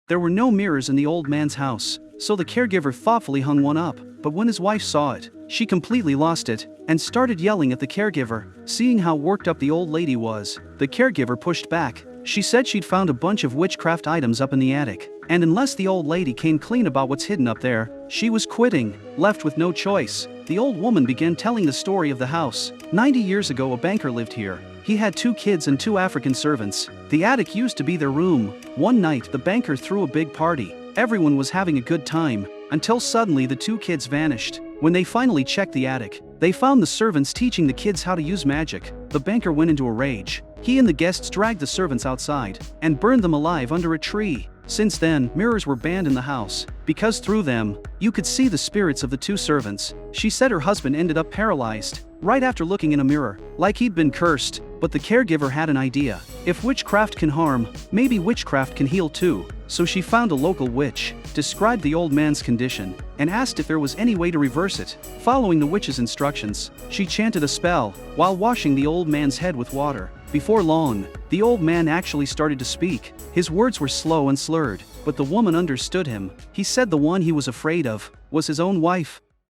There were no mirrors in the old man's house, so the caregiver thoughtfully hung one up, but when his wife saw it, she completely lost it and started yelling at the caregiver. Seeing how worked up the old lady was, the caregiver pushed back. She said she'd found a bunch of witchcraft items up in the attic, and unless the old lady came clean about what's hidden up there, she was quitting. Left with no choice, the old woman began telling the story of the house. 90 years ago, a banker lived here. He had 2 kids and 2 African servants. The attic used to be their room. One night, the banker threw a big party. Everyone was having a good time, until suddenly the 2 kids vanished. When they finally checked the attic, they found the servants teaching the kids how to use magic. The banker went into a rage. He and the guests dragged the servants outside and burned them alive under a tree. Since then, mirrors were banned in the house, because through them, you could see the spirits of the 2 servants. She said her husband ended up paralyzed right after looking in a mirror, like he'd been cursed. But the caregiver had an idea. If witchcraft can harm, maybe witchcraft can heal too. So she found a local witch, described the old man's condition, and asked if there was any way to reverse it. Following the witch's instructions, she chanted a spell while washing the old man's head with water. Before long, the old man actually started to speak. His words were slow and slurred, but the woman understood him. He said the one he was afraid of was his own wife.